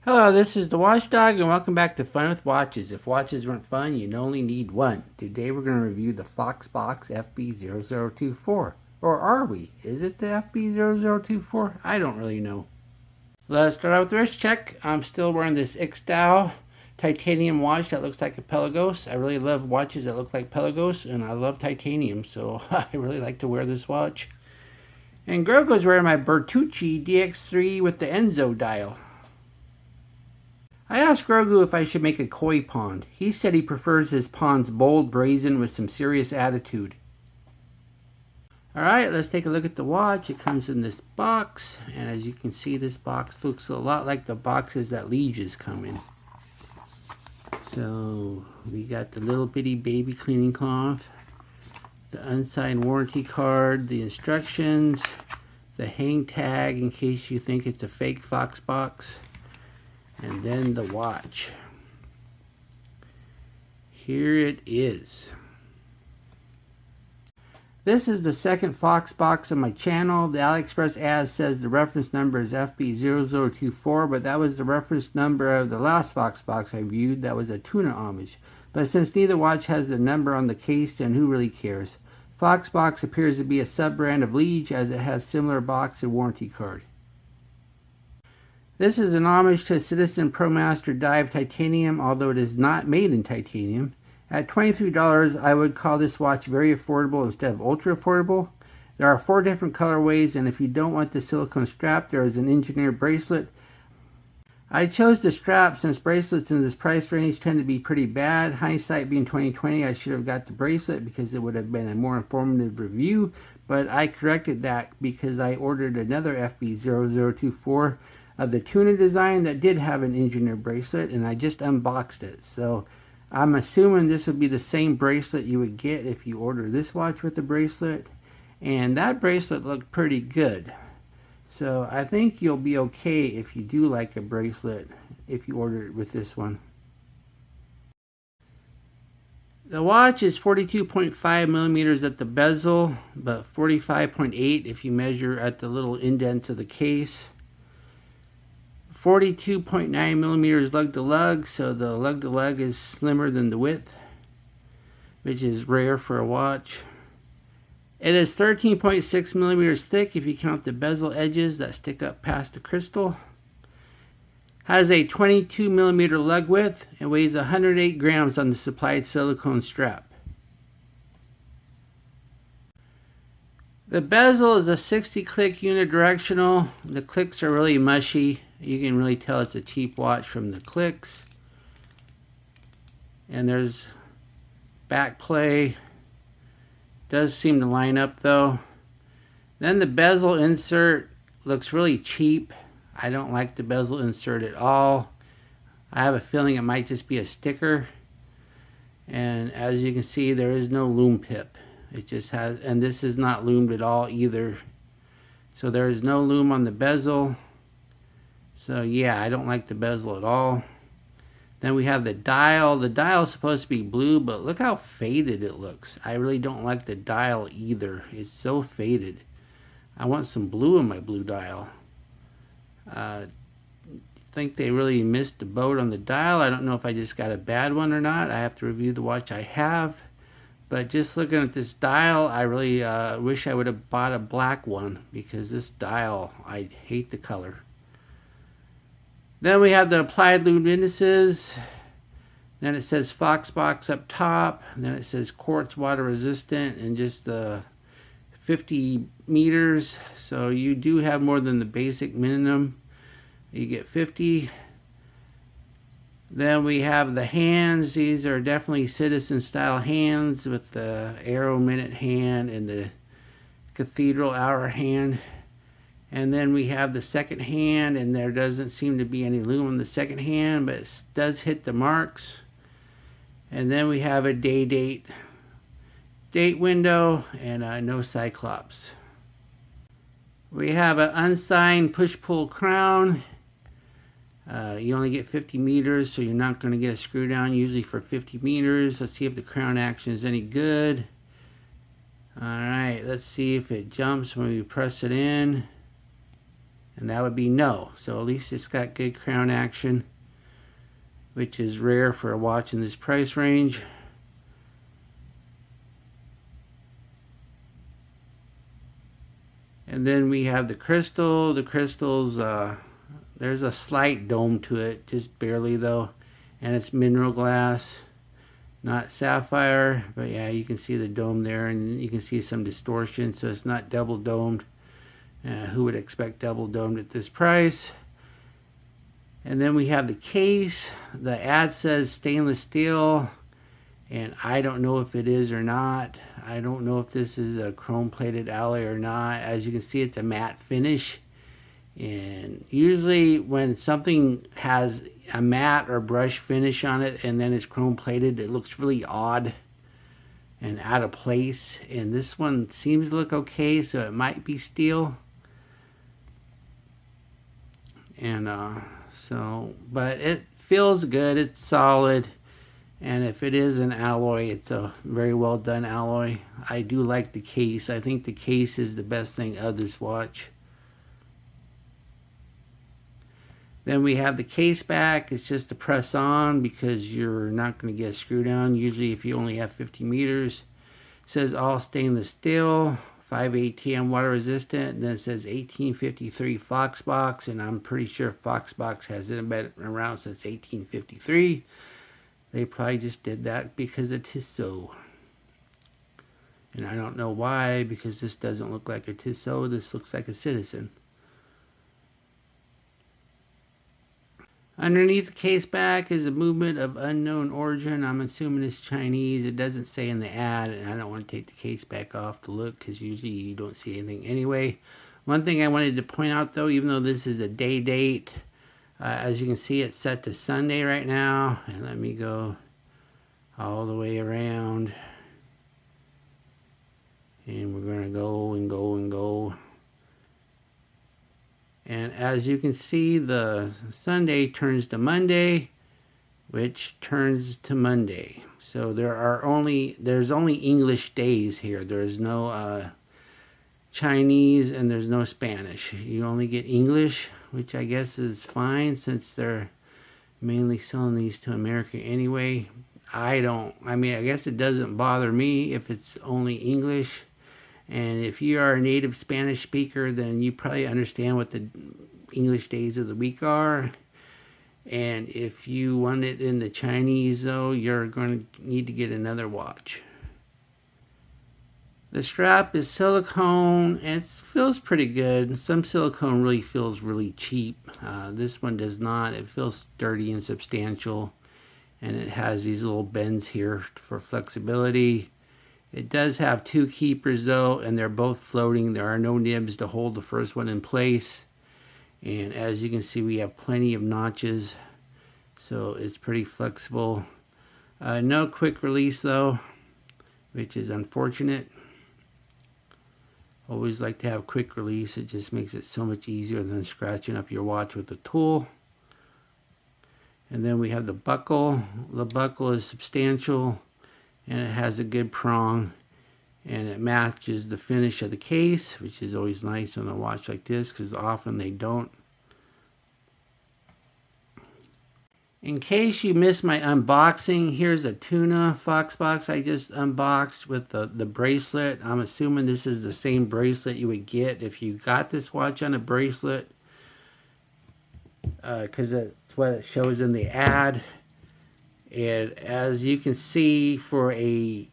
Hello, this is the Watchdog, and welcome back to Fun with Watches. If watches weren't fun, you'd only need one. Today we're going to review the Foxbox FB0044. Or are we? Is it the FB0024? I don't really know. Let's start out with the wrist check. I'm still wearing this Ixtao titanium watch that looks like a Pelagos. I really love watches that look like Pelagos, and I love titanium, so I really like to wear this watch. And Grogo's wearing my Bertucci DX3 with the Enzo dial. I asked Grogu if I should make a koi pond. He said he prefers his ponds bold, brazen, with some serious attitude. Alright, let's take a look at the watch. It comes in this box, and as you can see, this box looks a lot like the boxes that Lieges come in. So, we got the little bitty baby cleaning cloth, the unsigned warranty card, the instructions, the hang tag in case you think it's a fake Foxbox, and then the watch. Here it is. This is the second Foxbox on my channel. The AliExpress ad says the reference number is FB0024, but that was the reference number of the last Foxbox I reviewed. That was a tuna homage. But since neither watch has the number on the case, then who really cares? Foxbox appears to be a sub-brand of Liege, as it has similar box and warranty card. This is an homage to Citizen ProMaster Dive Titanium, although it is not made in titanium. At $23, I would call this watch very affordable instead of ultra affordable. There are 4 different colorways, and if you don't want the silicone strap, there is an engineered bracelet. I chose the strap since bracelets in this price range tend to be pretty bad. Hindsight being 2020, I should have got the bracelet because it would have been a more informative review, but I corrected that because I ordered another FB0024 of the tuna design that did have an engineered bracelet, and I just unboxed it. So I'm assuming this would be the same bracelet you would get if you order this watch with the bracelet, and that bracelet looked pretty good. So I think you'll be okay if you do like a bracelet if you order it with this one. The watch is 42.5 millimeters at the bezel, but 45.8 if you measure at the little indents of the case. 42.9 millimeters lug to lug, so the lug to lug is slimmer than the width, which is rare for a watch. It is 13.6 millimeters thick if you count the bezel edges that stick up past the crystal. Has a 22 millimeter lug width and weighs 108 grams on the supplied silicone strap. The bezel is a 60 click unidirectional. The clicks are really mushy. You can really tell it's a cheap watch from the clicks. And there's back play. Does seem to line up though. Then the bezel insert looks really cheap. I don't like the bezel insert at all. I have a feeling it might just be a sticker. And as you can see, there is no lume pip. It just has, and this is not lumed at all either. So there is no lume on the bezel. So yeah, I don't like the bezel at all. Then we have the dial. The dial is supposed to be blue, but look how faded it looks. I really don't like the dial either. It's so faded. I want some blue in my blue dial. I think they really missed the boat on the dial. I don't know if I just got a bad one or not. I have to review the watch I have. But just looking at this dial, I really wish I would have bought a black one, because this dial, I hate the color. Then we have the applied luminuses. Then it says Foxbox up top. Then it says quartz water resistant and just 50 meters. So you do have more than the basic minimum. You get 50. Then we have the hands. These are definitely citizen style hands with the arrow minute hand and the cathedral hour hand. And then we have the second hand, and there doesn't seem to be any lume on the second hand, but it does hit the marks. And then we have a date window, and no cyclops. We have an unsigned push-pull crown. You only get 50 meters, so you're not going to get a screw down usually for 50 meters. Let's see if the crown action is any good. Alright, let's see if it jumps when we press it in. And that would be no. So at least it's got good crown action, which is rare for a watch in this price range. And then we have the crystal. The crystals, there's a slight dome to it, just barely though. And it's mineral glass, not sapphire. But yeah, you can see the dome there, and you can see some distortion, so it's not double domed. Who would expect double domed at this price? And then we have the case. The ad says stainless steel, and I don't know if it is or not. I don't know if this is a chrome plated alloy or not. As you can see, it's a matte finish. And usually when something has a matte or brush finish on it and then it's chrome plated, it looks really odd and out of place. And this one seems to look okay, so it might be steel. And but it feels good, it's solid, and if it is an alloy, it's a very well done alloy. I do like the case. I think the case is the best thing of this watch. Then we have the Caseback. It's just a press on because you're not going to get a screw down usually if you only have 50 meters. It says all stainless steel, 5 ATM water resistant, and then it says 1853 Foxbox, and I'm pretty sure Foxbox has been around since 1853. They probably just did that because of Tissot. And I don't know why, because this doesn't look like a Tissot, this looks like a Citizen. Underneath the Caseback is a movement of unknown origin. I'm assuming it's Chinese. It doesn't say in the ad, and I don't want to take the Caseback off to look because usually you don't see anything anyway. One thing I wanted to point out though, even though this is a day date, as you can see, it's set to Sunday right now. And let me go all the way around. And we're going to go and go and go. And as you can see, the Sunday turns to Monday, which turns to Monday. So there's only English days here. There's no Chinese and there's no Spanish. You only get English, which I guess is fine since they're mainly selling these to America anyway. I guess it doesn't bother me if it's only English. And if you are a native Spanish speaker, then you probably understand what the English days of the week are. And if you want it in the Chinese, though, you're going to need to get another watch. The strap is silicone, and it feels pretty good. Some silicone really feels really cheap. This one does not. It feels sturdy and substantial. And it has these little bends here for flexibility. It does have two keepers though, and they're both floating. There are no nibs to hold the first one in place. And as you can see, we have plenty of notches, so it's pretty flexible. No quick release though, which is unfortunate. Always like to have quick release. It just makes it so much easier than scratching up your watch with a tool. And then we have the buckle. The buckle is substantial, and it has a good prong, and it matches the finish of the case, which is always nice on a watch like this because often they don't. In case you missed my unboxing, here's a tuna Foxbox I just unboxed with the bracelet. I'm assuming this is the same bracelet you would get if you got this watch on a bracelet, because that's what it shows in the ad. And as you can see, for a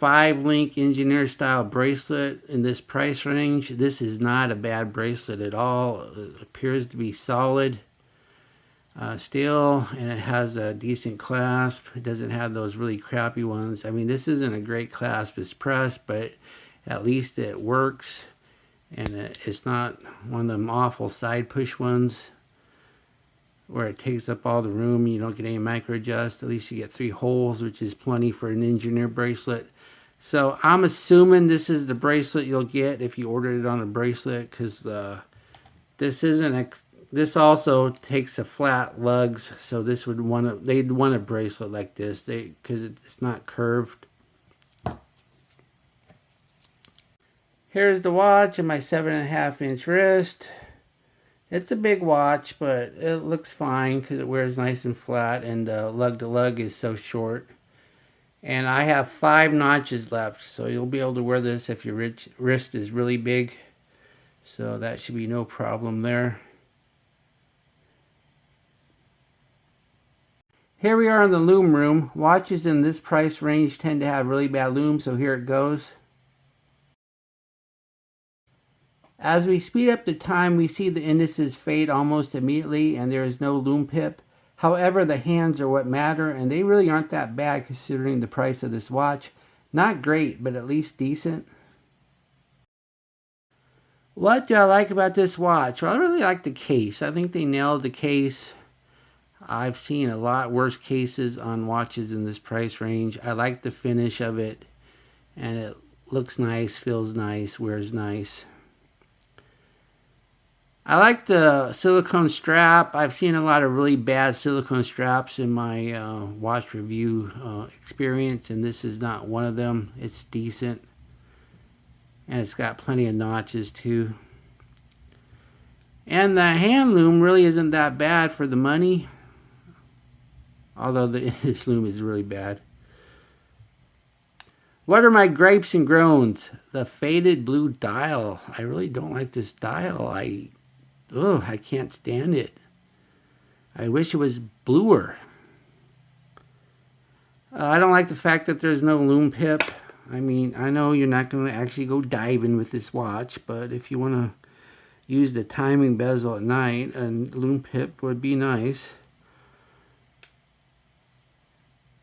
5-link engineer style bracelet in this price range, this is not a bad bracelet at all. It appears to be solid steel, and it has a decent clasp. It doesn't have those really crappy ones. I mean, this isn't a great clasp, it's pressed, but at least it works, and it's not one of them awful side push ones where it takes up all the room and you don't get any micro adjust. At least you get 3 holes, which is plenty for an engineer bracelet. So I'm assuming this is the bracelet you'll get if you ordered it on a bracelet, because this also takes a flat lugs, so they'd want a bracelet like this because it's not curved. Here's the watch and my 7.5-inch wrist. It's a big watch, but it looks fine because it wears nice and flat, and the lug to lug is so short. And I have 5 notches left, so you'll be able to wear this if your wrist is really big. So that should be no problem there. Here we are in the lume room. Watches in this price range tend to have really bad lume, so here it goes. As we speed up the time, we see the indices fade almost immediately and there is no lume pip. However, the hands are what matter, and they really aren't that bad considering the price of this watch. Not great, but at least decent. What do I like about this watch? Well, I really like the case. I think they nailed the case. I've seen a lot worse cases on watches in this price range. I like the finish of it, and it looks nice, feels nice, wears nice. I like the silicone strap. I've seen a lot of really bad silicone straps in my watch review experience, and this is not one of them. It's decent, and it's got plenty of notches too. And the hand lume really isn't that bad for the money, although this lume is really bad. What are my gripes and groans? The faded blue dial. I really don't like this dial. I can't stand it. I wish it was bluer. I don't like the fact that there's no lume pip. I mean, I know you're not going to actually go diving with this watch, but if you want to use the timing bezel at night, a lume pip would be nice.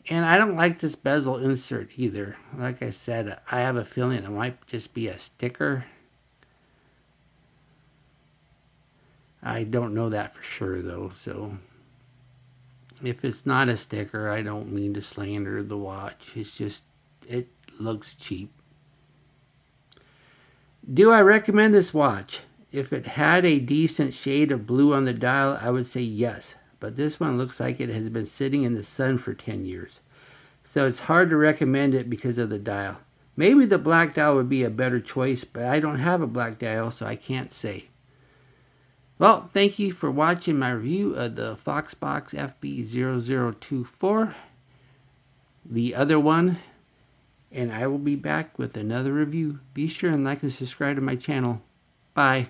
And I don't like this bezel insert either. Like I said, I have a feeling it might just be a sticker. I don't know that for sure though, so if it's not a sticker, I don't mean to slander the watch. It's just, it looks cheap. Do I recommend this watch? If it had a decent shade of blue on the dial, I would say yes. But this one looks like it has been sitting in the sun for 10 years. So it's hard to recommend it because of the dial. Maybe the black dial would be a better choice, but I don't have a black dial, so I can't say. Well, thank you for watching my review of the Foxbox FB0044, the other one, and I will be back with another review. Be sure and like and subscribe to my channel. Bye.